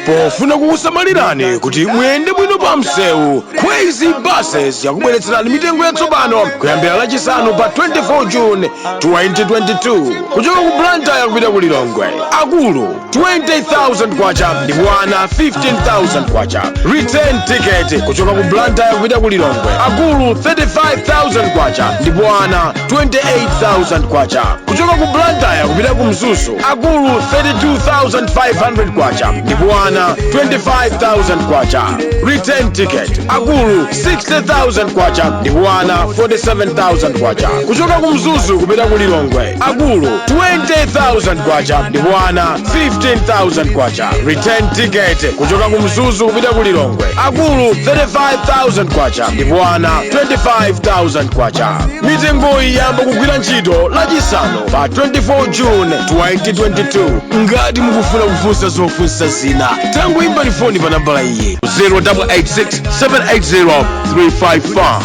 Pofuna kukusamalirani kuti muyende bwino pa msewu, Khwezy buses yakubweretserani mitengo yatsopano kuyambira lachisanu pa 24 June 2022 kuchoka ku Bwande kupita ku Lilongwe. Akulu 20,000 kwacha ndi ana 15,000 kwacha. Return ticket kuchoka ku Bwande kupita ku Lilongwe. Akulu 35,000 kwacha ndi ana 28,000 kwacha. Kuchoka ku Bwande kupita ku Mzuzu. Akulu 32,500 kwacha ndi ana 25,000 kwacha. Return ticket. Akulu 60,000 kwacha ndi ana 47,000 kwacha. Kuchoka ku Mzuzu kupita ku Lilongwe. Akulu 20,000 kwacha ndi ana 15,000 kwacha. Return ticket. Kuchoka ku Mzuzu kupita ku Lilongwe. Akulu 35,000 kwacha ndi ana 25,000 kwacha. Mitengo iyamba kugwira ntchito lachisanu pa 24 June 2022. Ngati mukufuna kufunsa zofunsa zina, tangoimbani foni pa nambala iyi 0886 780 355.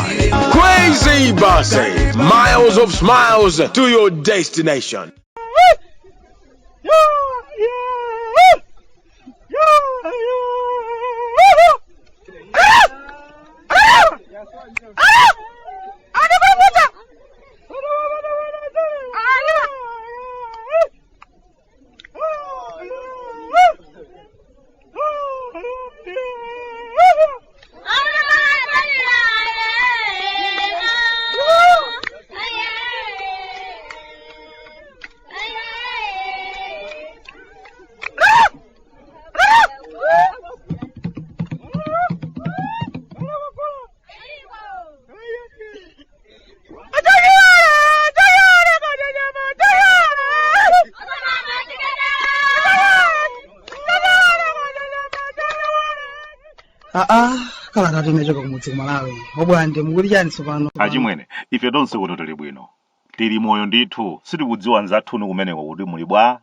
Khwezy buses, miles of smiles to your destination. Kalata tumechoka kumudzi Malawi. Bwande mukuli chani tsopano? Achimwene, ife tonse kuti tili bwino. Tili moyo ndithu, sitikudziwa nzathu kumeneko kuti muli bwa.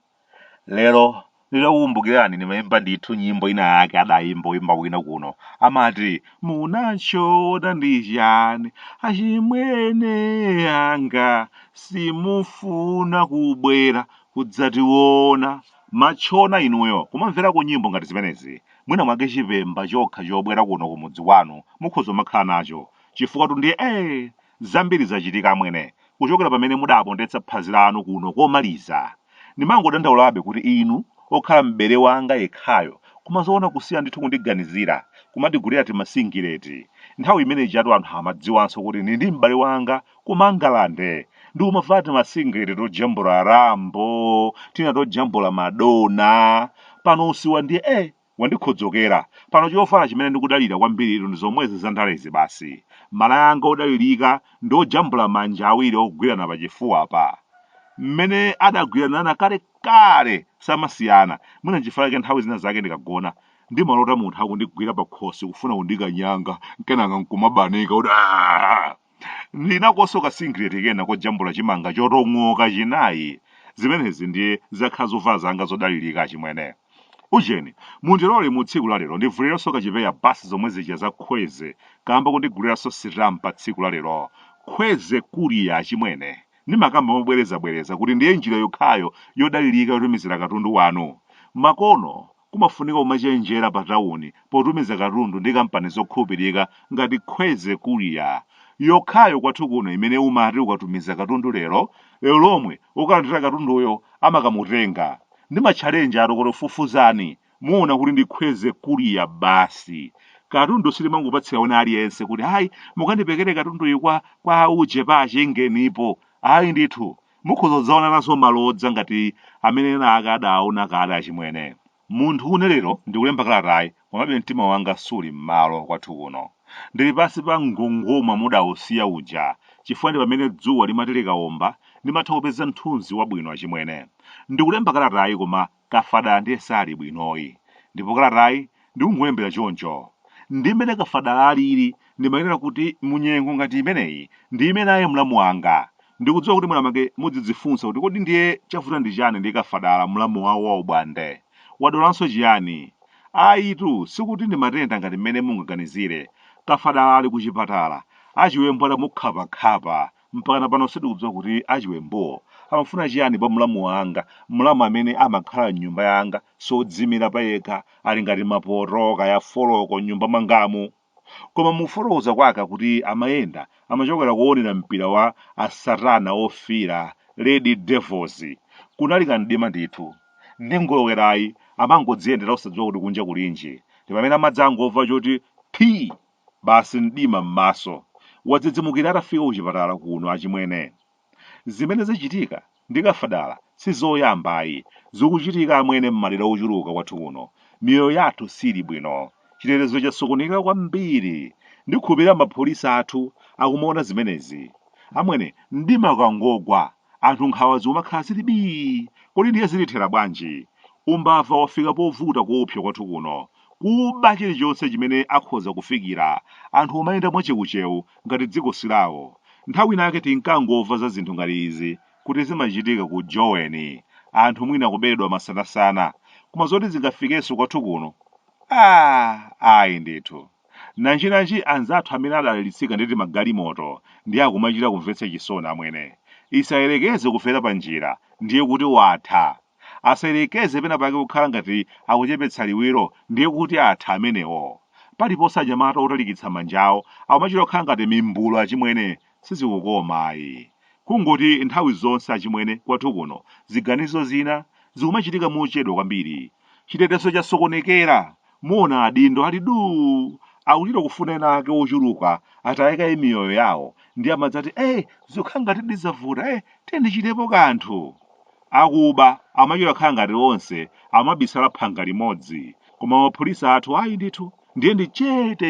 Lero ndikukumbukirani nimayimba ndithu nyimbo ina yake adayimba wina kuno. Amati munachona ndi chani, achimwene yanga simufuna kubwera kudzationa. Machona inuyo kumamverako nyimbo ngati zimenezi. Mwina mwake chipemba chokha chobwera kuno kumudzi wanu mukhoza makhala nacho chifukwa ndiye zambiri zachitika mwene kuchokera pamene mudapondetsa phazi lanu kuno komaliza. Ndimangodandaulabe kuti inu okhala mbere wanga yekhayo kumazoona kusiya ndithu kundiganizira kumatigulira timasingileti. Nthawi imeneyi chatu anthu amadziwanso kuti ndi m'bale wanga kumangalande ndi umavala timasingileti tojambula Rambo, tina tojambula Madonna. Pano usiwa ndiye wandikhodzokera. Pano chofala chimene ndikudalira kwambiri ndi zomwezi za ndalezi basi. Mala yanga odalirika ndojambula manja awiri ogwirana pachifuwa pa. Mmene adagwiranana kale samasiyana. Mwina chifukwa chake nthawi zina zake ndikagona ndimalota munthu akundigwira pa khosi kufuna kundikanyanga kenaka nkumabanika kuti ndinakoso kasingileti kena kojambula chimanga chotong'oka chinayi. Zimenezi ndiye zakhala zovala zanga zodalirika achimwene. Ujeni, mundirole mu tsiku la lero ndivuliranso kachipeya basi zomwe zija za Khwezy kamba kundiguliraso sirampa tsiku la lero. Khwezy kuliya achimwene. Ndimakamba mobwereza kuti ndiye njira yokhayo yodalirika yotumizira katundu wanu. Makono kumafunika umachenjera pa tawuni potumiza katundu ndi kampani zokhulupirika ngati Khwezy kuliya. Yokhayo kwathu kuno imene umati ukatumiza katundu lero lomwe ukalandira katunduyo amakamutenga. Ndimachalenja atokotofufuzani muona kuti ndi Khwezy kuliya basi. Katundu silimangopatsira wina aliyense kuti hayi mukandipekere katundu kwa uje pache ngenipo. Hayi ndithu mukhozozaona naso malodza ngati amene naka adaona kale achimwene. Munthu une lero ndikulemba kalatayi komabe mtima wanga suli m'malo kwathu kuno. Ndili pasi pa ngongoma mudausiya uja chifukwa ndi pamene dzuwa limatereka omba ndimatha kupeza mthunzi wabwino achimwene. Ndikulemba kalatayi koma kafada ndiye sali bwinoyi. Ndipo kalatayi ndikungolembera choncho. Ndi mmene kafada alili ndimayenera kuti munyengo ngati imeneyi ndi imene aye mlamu wanga. Ndikudziwa kuti mulamange mudzidzifunsa kuti kodi ndiye chafuta ndi chani ndi kafadala mlamu wawo Bwande. Wadolanso chiyani? Ayitu sikuti ndi matenda ngati mmene mungaganizire. Kafadala ali kuchipatala achiwembwala mukhapa-khapa mpaka pano sitikudziwa kuti achiwembo amafuna chiyani pa mlamu wanga, mlamu amene amakhala m'nyumba yanga sodzimira payekha ali ngati mapoto kaya foloko m'nyumba mwangamu. Koma mufotokoza kwake kuti amayenda amachokera kuonera mpira wa asatana ofira Lady Devils, kunali kandima ndithu ndi ngolowerayi amangodziyendera osadziwa kuti kunja kulinji, ndi pamene amadzi angomva choti phi basi mdima m'maso, wadzidzimukira atafika kuchipatala kuno achimwene. Zimene zichitika ndikafadala sizoyambayi, zikuchitika amwene m'madera ochuluka kwathu kuno. Miyoyo yathu sili bwino, chitetezo chasokoneka kwambiri. Ndikhulupirira mapholisa athu akumaona zimenezi. Amwene mdima ukangogwa anthu nkhawa zimakhala zili bii, kodi ndiye zilithera bwanji? Umbava wafika povuta kuopsa kwathu kuno, kuba chilichonse chimene akhoza kufikira. Anthu amayenda mwachewuchewu ngati dziko silawo. Nthawi inake tinkangomva za zinthu ngati izi kuti zimachitika ku Joweni, anthu mwina kubedwa masanasana, koma zoti zingafikenso kwathu kuno ayi ndithu. Nanjinanji anzathu amene adalitsika nditi magalimoto ndi akumachita kumvetsa chisoni amwene. Isayerekeze kufera pa njira ndiye kuti watha, asayerekeze pena pake kukhala ngati akuchepetsa liwiro ndiye kuti atha amenewo. Paliponse anyamata otalikitsa manjawo amachita kukhala ngati mimbulo achimwene, sizikukomayi. Kungoti nthawi zonse achimwene kwathu kuno ziganizo zina zikumachitika mochedwa kwambiri. Chitetezo chasokonekera, muona adindo ali duu akuchita kufuna ena ake ochuluka atayika miyoyo yawo, ndi amadzati zikukhala ngati ndizavuta tendichitepo kanthu. Akuba amachita kukhala ngati onse amabisala phanga limodzi, koma mapholisa athu ayi ndithu ndiye ndi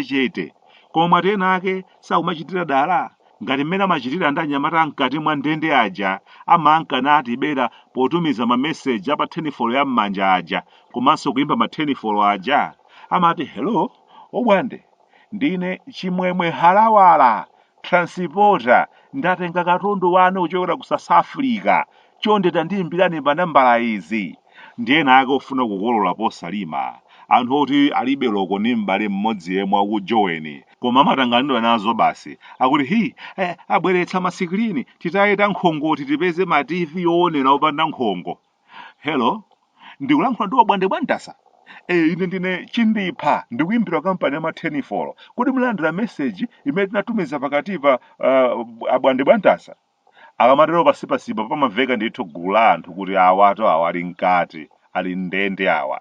chete. Koma mwati ena ake sakumachitira dala ngati mmene amachitira ndi anyamata mkati mwa ndende aja amankana atibera potumiza mameseji apa tenifolo ya m'manja aja, komanso kuimba matenifolo aja. Amati hello Bwande, ndine chimwemwe halawala transporter, ndatenga katundu wanu kuchokera ku South Africa, chonde tandiyimbirani pa nambala izi. Ndiye nake ofuna kukolola posalima, anthu oti alibe loko ni m'bale mmodzi yemwe aku Joweni, koma amatanganidwa nazo basi akuti abweretsa masikirini titayeta nkhongoti tipeze ma TV yoonera opanda nkhongo. Hello, ndikulankhula ndi Bwande bwandasa. Ine ndine chindipha ndikuimbira kampani ya matenifolo, kuti mulandira message imene tinatumiza pakatipa Bwande bwandasa. Akamatero pasipasipa pamamveka ndithu gulu la anthu kuti awatu awa ali mkati, ali ndende awa.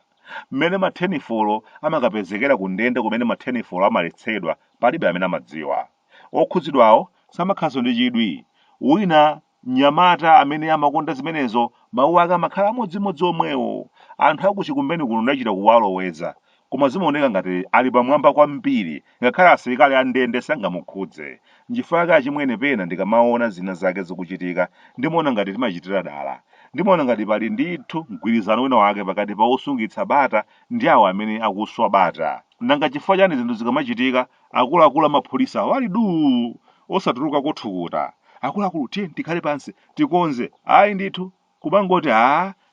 Mmene matenifolo amakapezekera ku ndende kumene matenifolo amaletsedwa palibe amene amadziwa. Okhudzidwawo samakhaso ndi chidwi. Wina nyamata amene amakonda zimenezo mawu ake amakhala amodzimodzi omwewo. Anthu akuchikumbeni kuno ndachita kuwaloweza, koma zimaoneka ngati ali pamwamba kwambiri, ngakhale asilikali a ndende sangamukhudze. Njifaka achimwene pena ndikamaona zina zake zikuchitika ndimaona ngati timachitira dala. Ndimaona ngati pali ndithu mgwirizano wina wake pakati pa osungitsa bata ndi awo amene akuswa bata. Nanga chifukwa chani zinthu zikamachitika akuluakulu amapholisa wali duu osatuluka kuthukuta. Akuluakulu tiye tikhale pansi tikonze, ayi ndithu kumangoti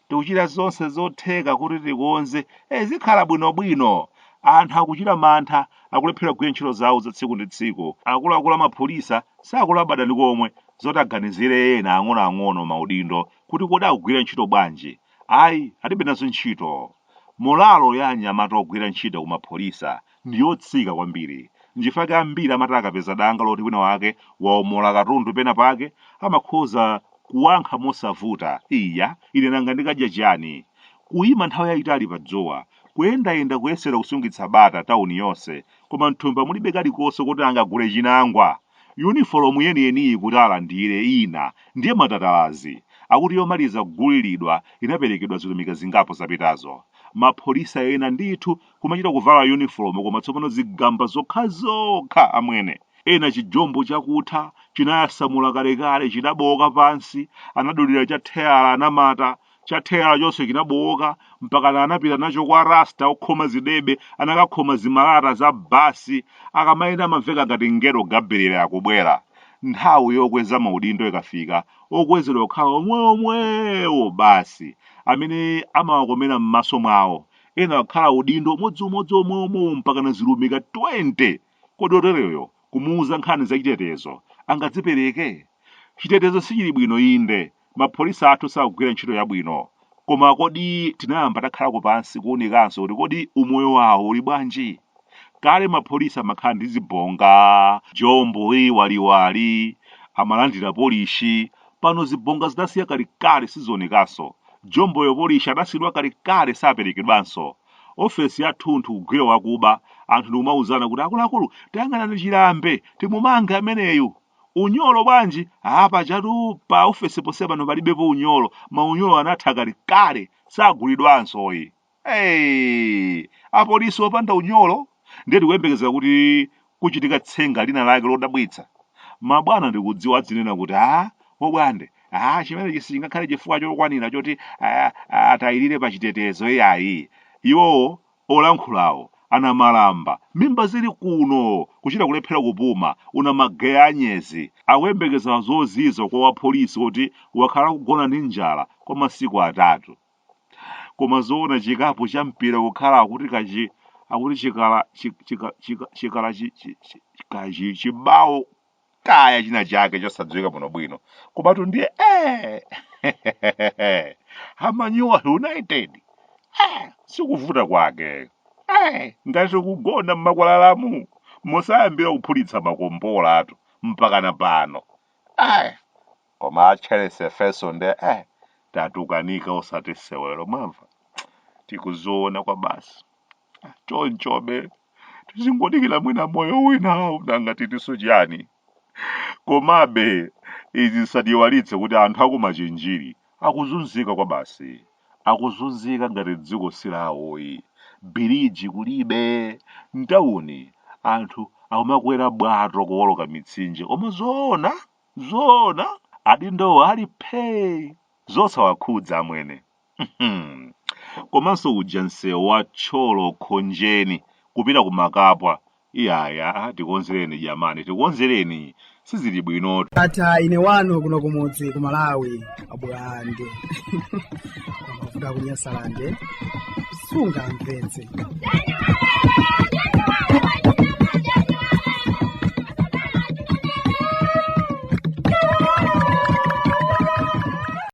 tikuchita zonse zotheka kuti tikonze zikhala bwinobwino. Anthu akuchita mantha, akulephera kugwira ntchito zawo za tsiku ndi tsiku. Akuluakulu amapholisa sakulabada ndi komwe zoti aganizire ena ang'onoang'ono maudindo kuti kodi akugwira ntchito bwanji. Ayi, alibe nazo ntchito. Molalo ya anyamata ogwira ntchito kumapholisa ndi yotsika kwambiri. Njifaka ambiri amati akapeza danga loti wina wake waomola katundu pena pake amakhoza kuwankha mosavuta, ine nanga ndikadya chani. Kuyima nthawi yayitali pa dzowa, kuyendayenda kuyesera kusungitsa bata tauni yonse, koma mthumba mulibe kalikonse kuti angagule chinangwa. Uniform yeniyeniyi kuti alandire ina ndiye matatalazi akuti yomaliza kuguliridwa inaperekedwa zilumika zingapo zapitazo. Mapholisa ena ndithu kumachita kuvala uniform koma tsopano zigamba zokhazokha amwene. Ena chijombo chakutha chinayasamula kalekale chinabowoka pansi, anadulira chatheyala anamata, chatheyala chonse chinabowoka mpaka anapita nacho kwa rasta okhoma zidebe, anakakhoma zimalata za basi, akamayenda amamveka ngati ngelo Gabuliyere akubwera. Nthawi yokweza maudindo ikafika, okwezedwa okhala omwewo basi amene amawakomera m'maso mwawo. Ena akhala udindo umodzi omwe mpaka na zilumika 20. Kodi otereyo kumuuza nkhani zachitetezo angadzipereke? chitetezo sichili bwino inde, mapholisa athu sakugwira ntchito yabwino. Koma kodi tinayamba takhalako pansi kuonekanso kuti kodi umoyo wawo uli bwanji? Kale mapholisa makhala ndi zibonga, jombo waliwali, amalandira polishi. Pano zibonga zidasiya kalikale sizionekanso. Jombo yopolishi adasidwa kalikale saperekedwanso. Ofesi ya thunthu kugwira wakuba, anthu ndikumauzana kuti akuluakulu tayang'anani chilambe timumanga ameneyu. Unyolo bwanji apa chatu pa ofesi ponse pano palibepo unyolo, maunyolo anatha kalikale sagulidwanso. Apolisi opanda unyolo ndiye kuyembekeza kuti kuchitika tsenga lina lake lodabwitsa. Mabwana ndikudziwa adzinena kuti Bwande chimene chingakhale chifukwa chokwanira choti atayirire pa chitetezo iyayi. Iwo olankhulawo anamalamba mimba zili kuno kuchita kulephera kupuma, una magaye anyezi akuyembekeza zozizo kwa wapolisi kuti wakhala kugona ndi njala kwa masiku 3. Koma zoona chikapu cha mpira kukhala akuti chibawo kaya china chake chosadziwika bwinobwino. Komatu ndiye Amanyuwa United sikuvuta kwake. Ngati kugona mmakwalalamu mosayambira kuphulitsa makombola atu mpaka na pano. Koma achelese feso nde tatukanika Osati sewero mwamva. Tikuzoona kwa basi. Chonchobe tizingodikira mwina moyo wina ngati tisojani. Komabe izi sadiwalitse kuti anthu akumachinjiri akuzunzika kwa basi. Akuzunzika ngati dziko silawoyi. Biriji kulibe, mtauni anthu akumakwera bwato kuwoloka mitsinje. Koma zoona adindowo ali phee zosawakhudza amwene. Komanso uja msewu wa Tcholo Khonjeni kupita kumakapwa. Iyaya tikonzereni jamani, tikonzereni sizili bwino. Ata ine wano kuno kumudzi ku Malawi Bwande. Kuda kunyasalande sunga mpenzi.